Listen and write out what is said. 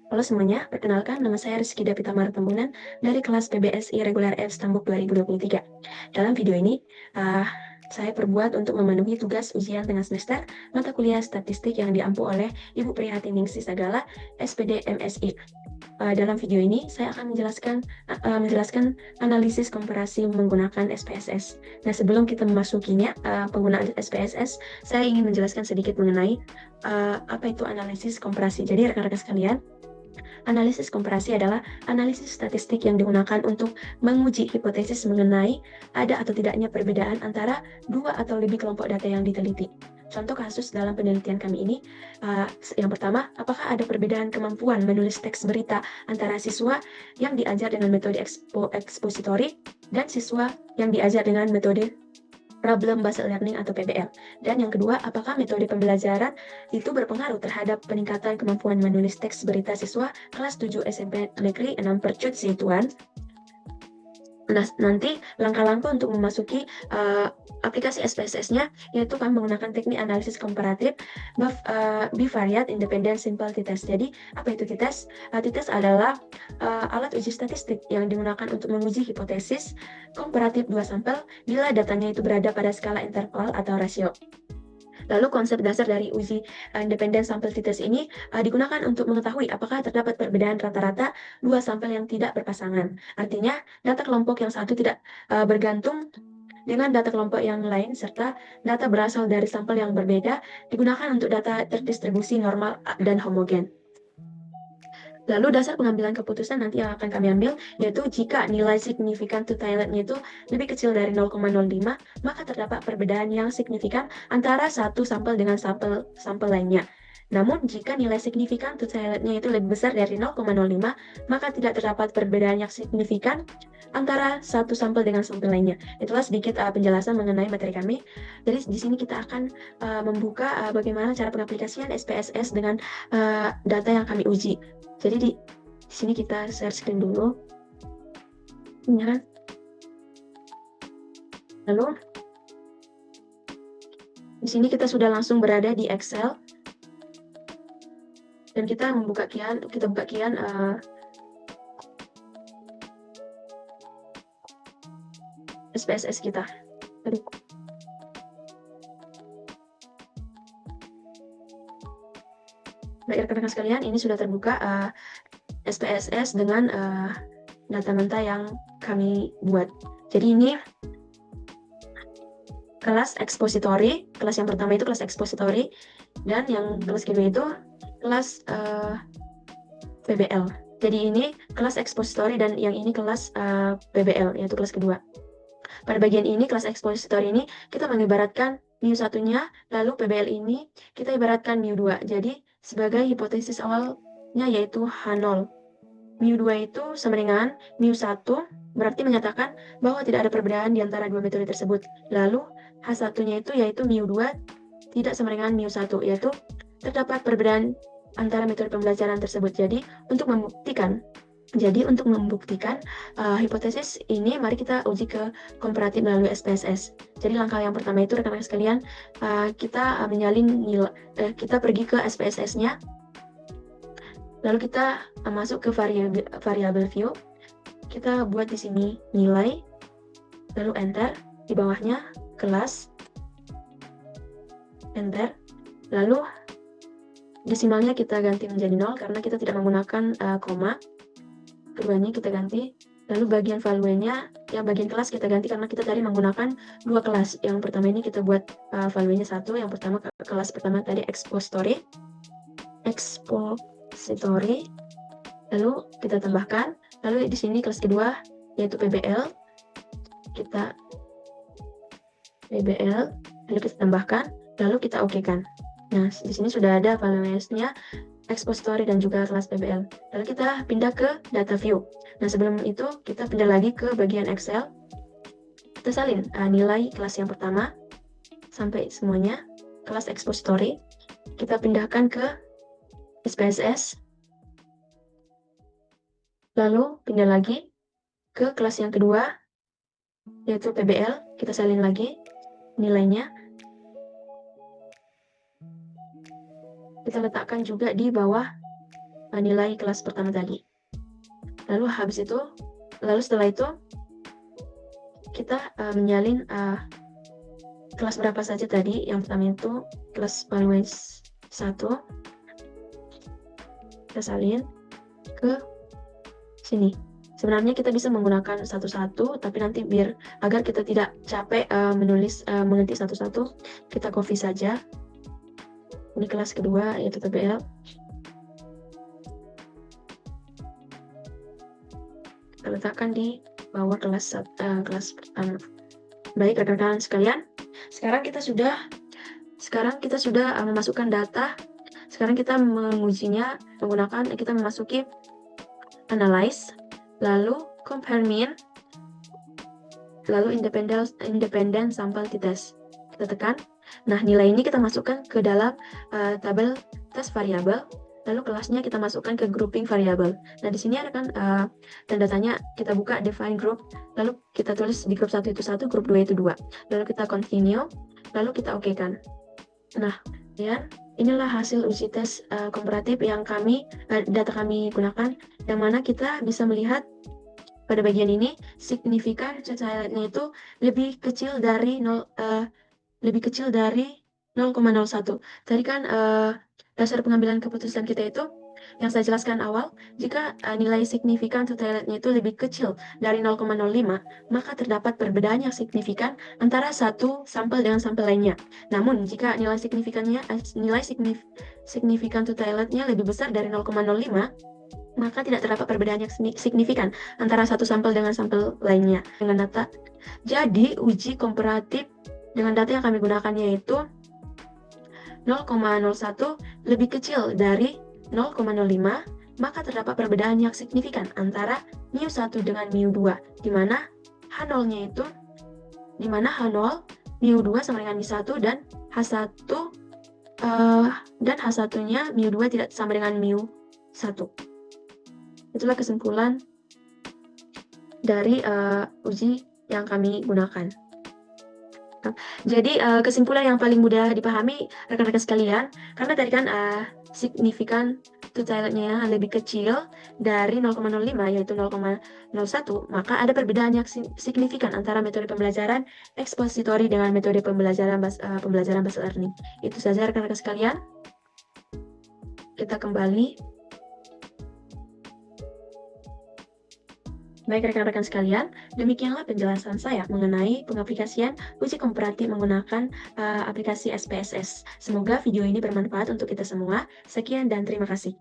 Halo semuanya, perkenalkan nama saya Rizky Dapita Martambunan dari kelas PBSI Reguler F Stambuk 2023. Dalam video ini, saya perbuat untuk memenuhi tugas ujian tengah semester mata kuliah statistik yang diampu oleh Ibu Prihartiningsih Sagala, SPD MSI. Dalam video ini, saya akan menjelaskan analisis komparasi menggunakan SPSS. Nah, sebelum kita memasukinya, penggunaan SPSS, saya ingin menjelaskan sedikit mengenai apa itu analisis komparasi. Jadi, rekan-rekan sekalian, analisis komparasi adalah analisis statistik yang digunakan untuk menguji hipotesis mengenai ada atau tidaknya perbedaan antara dua atau lebih kelompok data yang diteliti. Contoh kasus dalam penelitian kami ini, yang pertama, apakah ada perbedaan kemampuan menulis teks berita antara siswa yang diajar dengan metode expository dan siswa yang diajar dengan metode problem based learning atau PBL. Dan yang kedua, apakah metode pembelajaran itu berpengaruh terhadap peningkatan kemampuan menulis teks berita siswa kelas 7 SMP Negeri 6 Percut Situan. Nah, nanti langkah-langkah untuk memasuki aplikasi SPSS-nya, yaitu kami menggunakan teknik analisis komparatif bivariate independent simple t-test. Jadi, apa itu t-test? T-test adalah alat uji statistik yang digunakan untuk menguji hipotesis komparatif dua sampel bila datanya itu berada pada skala interval atau rasio. Lalu konsep dasar dari uji independen sampel t-test ini digunakan untuk mengetahui apakah terdapat perbedaan rata-rata dua sampel yang tidak berpasangan. Artinya, data kelompok yang satu tidak bergantung dengan data kelompok yang lain, serta data berasal dari sampel yang berbeda digunakan untuk data terdistribusi normal dan homogen. Lalu dasar pengambilan keputusan nanti yang akan kami ambil, yaitu jika nilai signifikan to Thailand-nya itu lebih kecil dari 0,05, maka terdapat perbedaan yang signifikan antara satu sampel dengan sampel lainnya. Namun, jika nilai signifikan to Thailand-nya itu lebih besar dari 0,05, maka tidak terdapat perbedaan yang signifikan antara satu sampel dengan sampel lainnya. Itulah sedikit penjelasan mengenai materi kami. Jadi, di sini kita akan membuka bagaimana cara pengaplikasian SPSS dengan data yang kami uji. Jadi di sini kita share screen dulu. Ini kan. Lalu di sini kita sudah langsung berada di Excel. Dan kita buka kian SPSS kita. Aduh. Baik rekan-rekan sekalian, ini sudah terbuka SPSS dengan data mentah yang kami buat. Jadi ini kelas expository, kelas yang pertama itu kelas expository, dan yang kelas kedua itu kelas PBL. Jadi ini kelas expository dan yang ini kelas PBL, yaitu kelas kedua. Pada bagian ini, kelas expository ini, kita mengibaratkan mu1-nya, lalu PBL ini kita ibaratkan mu2. Jadi, sebagai hipotesis awalnya yaitu H0. Mu2 itu sama dengan mu1, berarti menyatakan bahwa tidak ada perbedaan di antara dua metode tersebut. Lalu, H1-nya itu yaitu mu2 tidak sama dengan mu1, yaitu terdapat perbedaan antara metode pembelajaran tersebut. Jadi, untuk membuktikan hipotesis ini, mari kita uji ke komparatif melalui SPSS. Jadi langkah yang pertama itu rekan-rekan sekalian, kita menyalin nilai, kita pergi ke SPSS-nya, lalu kita masuk ke variabel view, kita buat di sini nilai, lalu enter, di bawahnya kelas, enter, lalu desimalnya kita ganti menjadi 0 karena kita tidak menggunakan koma. Keduanya kita ganti, lalu bagian value-nya, yang bagian kelas kita ganti karena kita tadi menggunakan dua kelas. Yang pertama ini kita buat value-nya 1, yang pertama kelas pertama tadi expository, lalu kita tambahkan, lalu di sini kelas kedua yaitu PBL, kita PBL, lalu kita tambahkan, lalu kita oke-kan. Nah, di sini sudah ada value-nya, expository dan juga kelas PBL. Lalu kita pindah ke data view. Nah, sebelum itu kita pindah lagi ke bagian Excel. Kita salin nilai kelas yang pertama sampai semuanya, kelas expository. Kita pindahkan ke SPSS. Lalu pindah lagi ke kelas yang kedua, yaitu PBL. Kita salin lagi nilainya. Kita letakkan juga di bawah nilai kelas pertama tadi. Lalu setelah itu kita menyalin kelas berapa saja tadi. Yang pertama itu kelas Pathway 1, kita salin ke sini. Sebenarnya kita bisa menggunakan satu-satu, tapi nanti agar kita tidak capek mengetik satu-satu, kita copy saja. Ini kelas kedua yaitu TBL. Kita letakkan di bawah kelas pertama. Baik rekan-rekan sekalian, sekarang kita sudah memasukkan data. Sekarang kita mengujinya kita memasuki analyze, lalu compare mean, lalu independent sample t-test. Kita tekan. Nah, nilai ini kita masukkan ke dalam tabel test variabel, lalu kelasnya kita masukkan ke grouping variabel. Nah, di sini ada kan tanda tanya, kita buka define group, lalu kita tulis di grup 1 itu 1, grup 2 itu 2. Lalu kita continue, lalu kita oke-kan. Nah, ya, inilah hasil uji tes komparatif yang data kami gunakan, yang mana kita bisa melihat pada bagian ini signifikan highlightnya itu lebih kecil dari 0,01. Tadi kan dasar pengambilan keputusan kita itu yang saya jelaskan awal, jika nilai signifikan highlightnya itu lebih kecil dari 0,05, maka terdapat perbedaan yang signifikan antara satu sampel dengan sampel lainnya. Namun jika nilai signifikan highlightnya lebih besar dari 0,05, maka tidak terdapat perbedaan yang signifikan antara satu sampel dengan sampel lainnya dengan data. Jadi uji komparatif dengan data yang kami gunakan yaitu 0,01 lebih kecil dari 0,05, maka terdapat perbedaan yang signifikan antara mu1 dengan mu2, di mana H0-nya itu mu2 sama dengan mu1 dan H1-nya mu2 tidak sama dengan mu1. Itulah kesimpulan dari uji yang kami gunakan. Jadi kesimpulan yang paling mudah dipahami rekan-rekan sekalian, karena tadi kan signifikan highlightnya lebih kecil dari 0,05 yaitu 0,01, maka ada perbedaan yang signifikan antara metode pembelajaran ekspositori dengan metode pembelajaran basal learning. Itu saja rekan-rekan sekalian. Kita kembali. Baik rekan-rekan sekalian, demikianlah penjelasan saya mengenai pengaplikasian uji komparatif menggunakan aplikasi SPSS. Semoga video ini bermanfaat untuk kita semua. Sekian dan terima kasih.